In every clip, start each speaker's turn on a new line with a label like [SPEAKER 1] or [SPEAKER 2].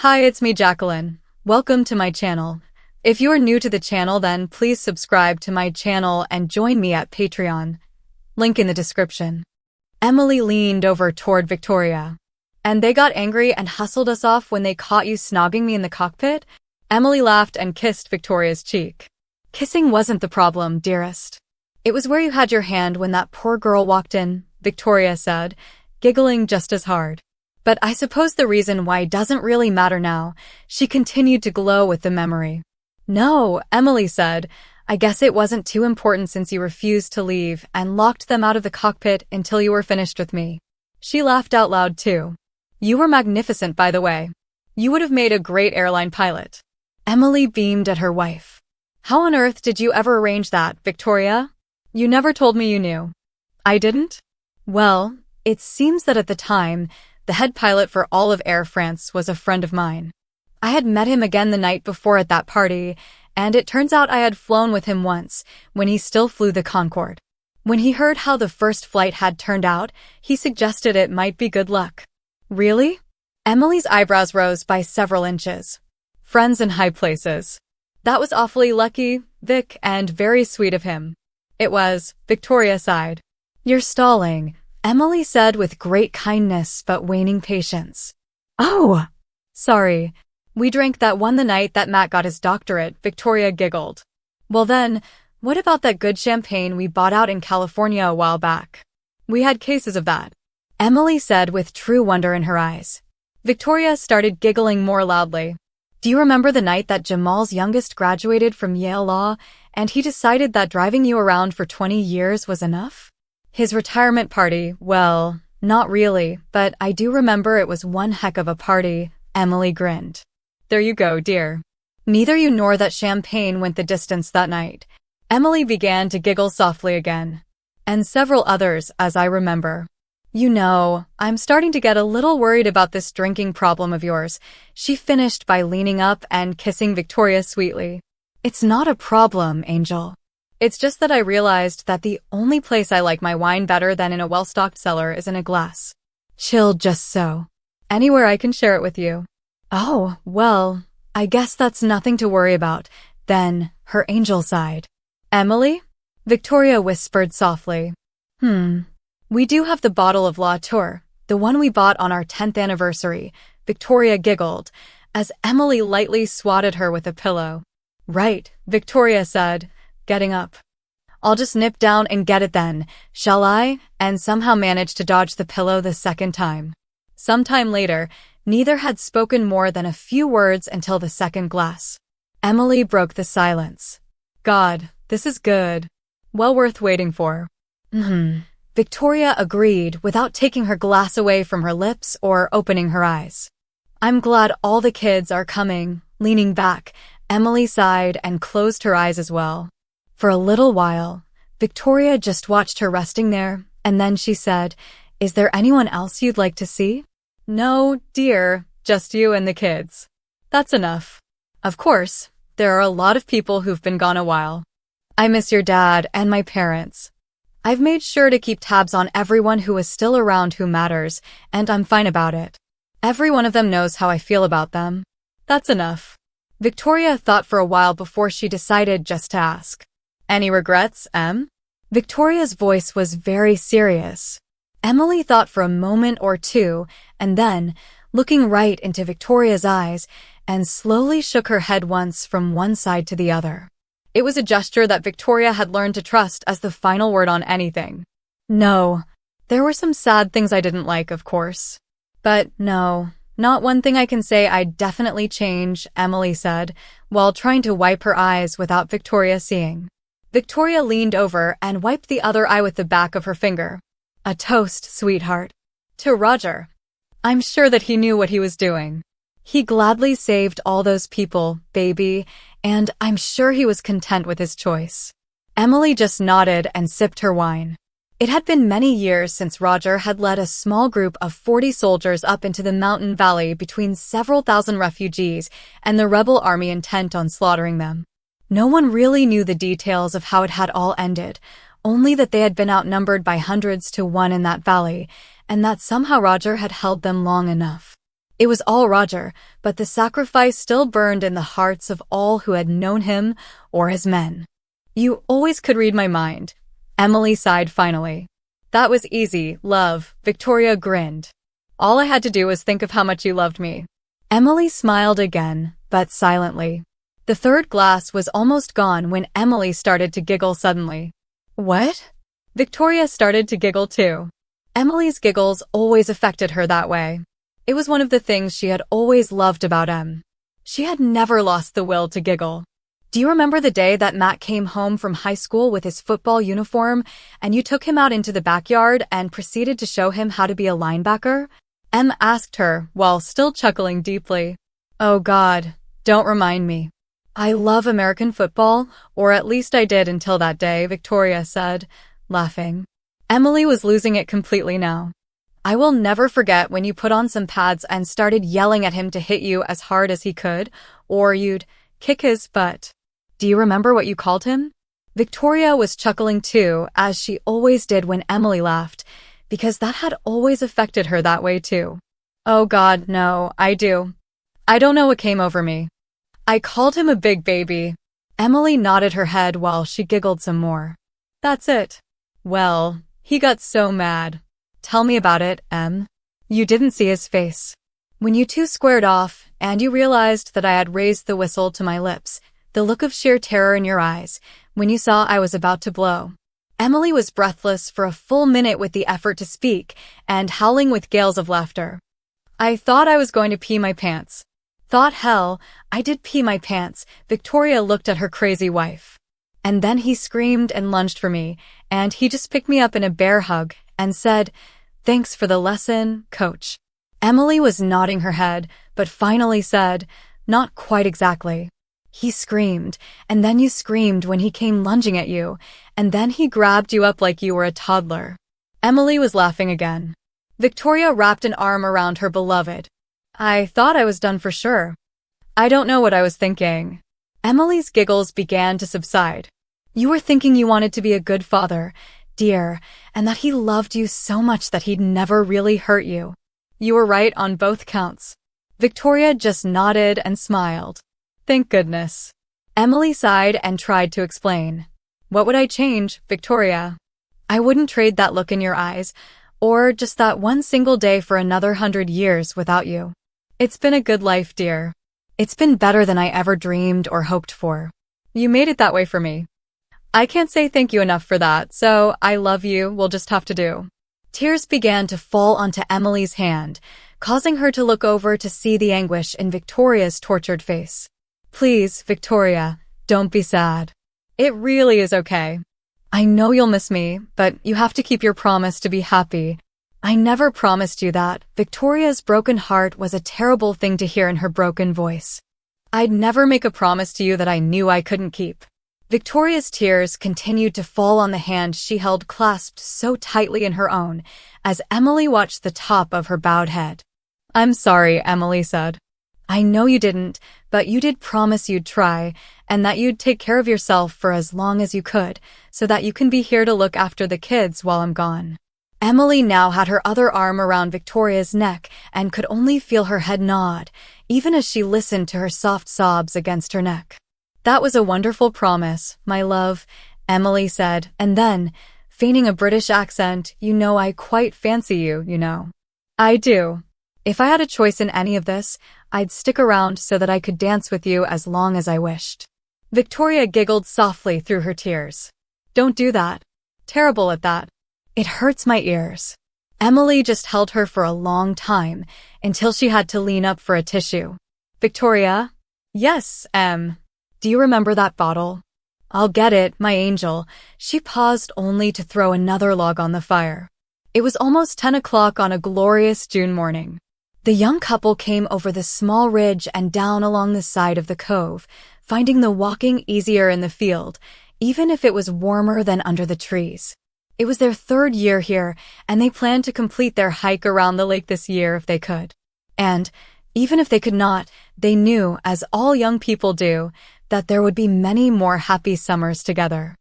[SPEAKER 1] Hi, it's me, Jacqueline. Welcome to my channel. If you are new to the channel, then please subscribe to my channel and join me at Patreon. Link in the description. Emily leaned over toward Victoria. And they got angry and hustled us off when they caught you snogging me in the cockpit? Emily laughed and kissed Victoria's cheek. Kissing wasn't the problem, dearest. It was where you had your hand when that poor girl walked in, Victoria said, giggling just as hard. But I suppose the reason why doesn't really matter now. She continued to glow with the memory. No, Emily said. I guess it wasn't too important since you refused to leave and locked them out of the cockpit until you were finished with me. She laughed out loud too. You were magnificent, by the way. You would have made a great airline pilot. Emily beamed at her wife. How on earth did you ever arrange that, Victoria? You never told me you knew. I didn't? Well, it seems that at the time, the head pilot for all of Air France was a friend of mine. I had met him again the night before at that party, and it turns out I had flown with him once, when he still flew the Concorde. When he heard how the first flight had turned out, he suggested it might be good luck. Really? Emily's eyebrows rose by several inches. Friends in high places. That was awfully lucky, Vic, and very sweet of him. It was, Victoria sighed. You're stalling, Emily said with great kindness but waning patience. Oh! Sorry. We drank that one the night that Matt got his doctorate, Victoria giggled. Well then, what about that good champagne we bought out in California a while back? We had cases of that, Emily said with true wonder in her eyes. Victoria started giggling more loudly. Do you remember the night that Jamal's youngest graduated from Yale Law, and he decided that driving you around for 20 years was enough? His retirement party, well, not really, but I do remember it was one heck of a party, Emily grinned. There you go, dear. Neither you nor that champagne went the distance that night. Emily began to giggle softly again. And several others, as I remember. You know, I'm starting to get a little worried about this drinking problem of yours, she finished by leaning up and kissing Victoria sweetly. It's not a problem, Angel. It's just that I realized that the only place I like my wine better than in a well-stocked cellar is in a glass. Chilled just so. Anywhere I can share it with you. Oh, well, I guess that's nothing to worry about. Then, her angel sighed. Emily? Victoria whispered softly. We do have the bottle of La Tour, the one we bought on our 10th anniversary, Victoria giggled, as Emily lightly swatted her with a pillow. Right, Victoria said, getting up. I'll just nip down and get it then, shall I? And somehow managed to dodge the pillow the second time. Sometime later, neither had spoken more than a few words until the second glass. Emily broke the silence. God, this is good. Well worth waiting for. Victoria agreed without taking her glass away from her lips or opening her eyes. I'm glad all the kids are coming. Leaning back, Emily sighed and closed her eyes as well. For a little while, Victoria just watched her resting there, and then she said, Is there anyone else you'd like to see? No, dear, just you and the kids. That's enough. Of course, there are a lot of people who've been gone a while. I miss your dad and my parents. I've made sure to keep tabs on everyone who is still around who matters, and I'm fine about it. Every one of them knows how I feel about them. That's enough. Victoria thought for a while before she decided just to ask. Any regrets, Em? Victoria's voice was very serious. Emily thought for a moment or two, and then, looking right into Victoria's eyes, and slowly shook her head once from one side to the other. It was a gesture that Victoria had learned to trust as the final word on anything. No, there were some sad things I didn't like, of course. But no, not one thing I can say I'd definitely change, Emily said, while trying to wipe her eyes without Victoria seeing. Victoria leaned over and wiped the other eye with the back of her finger. A toast, sweetheart. To Roger. I'm sure that he knew what he was doing. He gladly saved all those people, baby, and I'm sure he was content with his choice. Emily just nodded and sipped her wine. It had been many years since Roger had led a small group of 40 soldiers up into the mountain valley between several thousand refugees and the rebel army intent on slaughtering them. No one really knew the details of how it had all ended, only that they had been outnumbered by hundreds to one in that valley, and that somehow Roger had held them long enough. It was all Roger, but the sacrifice still burned in the hearts of all who had known him or his men. You always could read my mind. Emily sighed finally. That was easy, love, Victoria grinned. All I had to do was think of how much you loved me. Emily smiled again, but silently. The third glass was almost gone when Emily started to giggle suddenly. What? Victoria started to giggle too. Emily's giggles always affected her that way. It was one of the things she had always loved about Em. She had never lost the will to giggle. Do you remember the day that Matt came home from high school with his football uniform and you took him out into the backyard and proceeded to show him how to be a linebacker? Em asked her while still chuckling deeply. Oh God, don't remind me. I love American football, or at least I did until that day, Victoria said, laughing. Emily was losing it completely now. I will never forget when you put on some pads and started yelling at him to hit you as hard as he could, or you'd kick his butt. Do you remember what you called him? Victoria was chuckling too, as she always did when Emily laughed, because that had always affected her that way too. Oh God, no, I do. I don't know what came over me. I called him a big baby. Emily nodded her head while she giggled some more. That's it. Well, he got so mad. Tell me about it, Em. You didn't see his face. When you two squared off, and you realized that I had raised the whistle to my lips, the look of sheer terror in your eyes, when you saw I was about to blow. Emily was breathless for a full minute with the effort to speak, and howling with gales of laughter. I thought I was going to pee my pants. Thought hell, I did pee my pants. Victoria looked at her crazy wife. And then he screamed and lunged for me, and he just picked me up in a bear hug and said, "Thanks for the lesson, coach." Emily was nodding her head, but finally said, "Not quite exactly." He screamed, and then you screamed when he came lunging at you, and then he grabbed you up like you were a toddler. Emily was laughing again. Victoria wrapped an arm around her beloved. I thought I was done for sure. I don't know what I was thinking. Emily's giggles began to subside. You were thinking you wanted to be a good father, dear, and that he loved you so much that he'd never really hurt you. You were right on both counts. Victoria just nodded and smiled. Thank goodness. Emily sighed and tried to explain. What would I change, Victoria? I wouldn't trade that look in your eyes, or just that one single day for another 100 years without you. It's been a good life, dear. It's been better than I ever dreamed or hoped for. You made it that way for me. I can't say thank you enough for that, so I love you, we'll just have to do. Tears began to fall onto Emily's hand, causing her to look over to see the anguish in Victoria's tortured face. Please, Victoria, don't be sad. It really is okay. I know you'll miss me, but you have to keep your promise to be happy. I never promised you that. Victoria's broken heart was a terrible thing to hear in her broken voice. I'd never make a promise to you that I knew I couldn't keep. Victoria's tears continued to fall on the hand she held clasped so tightly in her own, as Emily watched the top of her bowed head. I'm sorry, Emily said. I know you didn't, but you did promise you'd try, and that you'd take care of yourself for as long as you could, so that you can be here to look after the kids while I'm gone. Emily now had her other arm around Victoria's neck and could only feel her head nod, even as she listened to her soft sobs against her neck. That was a wonderful promise, my love, Emily said, and then, feigning a British accent, you know I quite fancy you, you know. I do. If I had a choice in any of this, I'd stick around so that I could dance with you as long as I wished. Victoria giggled softly through her tears. Don't do that. Terrible at that. It hurts my ears. Emily just held her for a long time, until she had to lean up for a tissue. Victoria? Yes, Em. Do you remember that bottle? I'll get it, my angel. She paused only to throw another log on the fire. It was almost 10 o'clock on a glorious June morning. The young couple came over the small ridge and down along the side of the cove, finding the walking easier in the field, even if it was warmer than under the trees. It was their 3rd year here, and they planned to complete their hike around the lake this year if they could. And, even if they could not, they knew, as all young people do, that there would be many more happy summers together.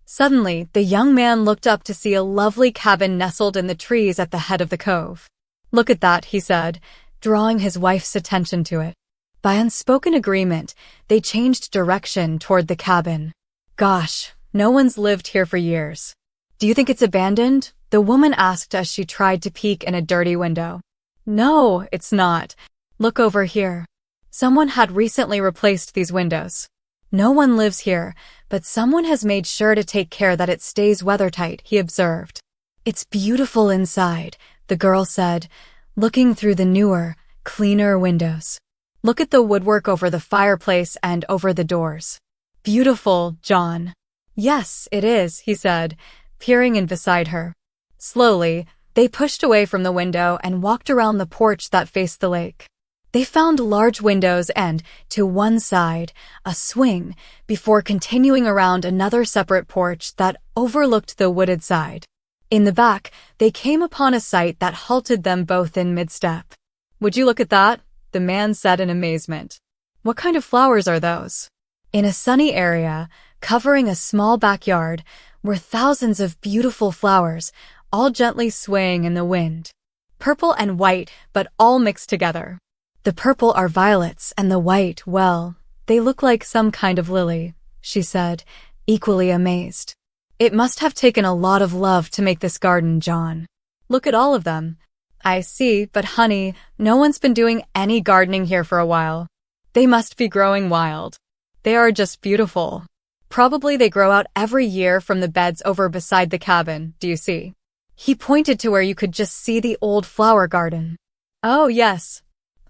[SPEAKER 1] Suddenly, the young man looked up to see a lovely cabin nestled in the trees at the head of the cove. Look at that, he said. drawing his wife's attention to it. By unspoken agreement, they changed direction toward the cabin. Gosh, no one's lived here for years. Do you think it's abandoned? The woman asked as she tried to peek in a dirty window. No, it's not. Look over here. Someone had recently replaced these windows. No one lives here, but someone has made sure to take care that it stays weathertight, he observed. It's beautiful inside, the girl said, looking through the newer, cleaner windows. Look at the woodwork over the fireplace and over the doors. Beautiful, John. Yes, it is, he said, peering in beside her. Slowly, they pushed away from the window and walked around the porch that faced the lake. They found large windows and, to one side, a swing, before continuing around another separate porch that overlooked the wooded side. In the back, they came upon a sight that halted them both in mid-step. Would you look at that? The man said in amazement. What kind of flowers are those? In a sunny area, covering a small backyard, were thousands of beautiful flowers, all gently swaying in the wind. Purple and white, but all mixed together. The purple are violets and the white, well, they look like some kind of lily, she said, equally amazed. It must have taken a lot of love to make this garden, John. Look at all of them. I see, but honey, no one's been doing any gardening here for a while. They must be growing wild. They are just beautiful. Probably they grow out every year from the beds over beside the cabin, do you see? He pointed to where you could just see the old flower garden. Oh, yes.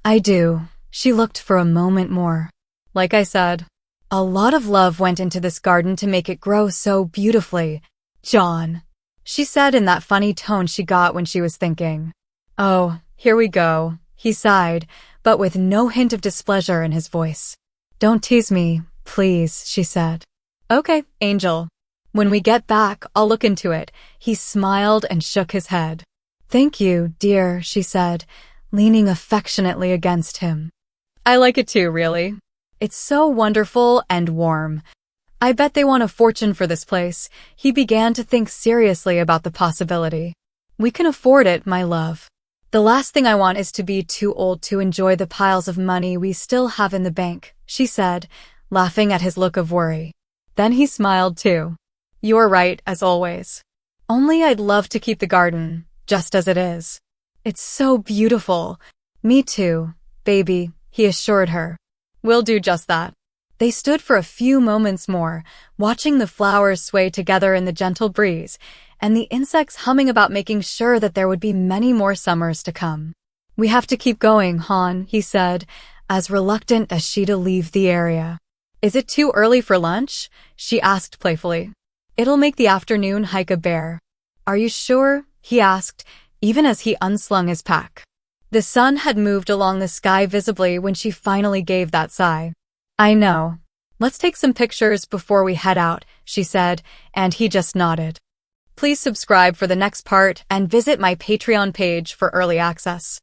[SPEAKER 1] I do. She looked for a moment more. Like I said, a lot of love went into this garden to make it grow so beautifully. John, she said in that funny tone she got when she was thinking. Oh, here we go, he sighed, but with no hint of displeasure in his voice. Don't tease me, please, she said. Okay, Angel. When we get back, I'll look into it. He smiled and shook his head. Thank you, dear, she said, leaning affectionately against him. I like it too, really. It's so wonderful and warm. I bet they want a fortune for this place. He began to think seriously about the possibility. We can afford it, my love. The last thing I want is to be too old to enjoy the piles of money we still have in the bank, she said, laughing at his look of worry. Then he smiled too. You're right, as always. Only I'd love to keep the garden, just as it is. It's so beautiful. Me too, baby, he assured her. We'll do just that. They stood for a few moments more, watching the flowers sway together in the gentle breeze, and the insects humming about making sure that there would be many more summers to come. We have to keep going, Han, he said, as reluctant as she to leave the area. Is it too early for lunch? She asked playfully. It'll make the afternoon hike a bear. Are you sure? He asked, even as he unslung his pack. The sun had moved along the sky visibly when she finally gave that sigh. I know. Let's take some pictures before we head out, she said, and he just nodded. Please subscribe for the next part and visit my Patreon page for early access.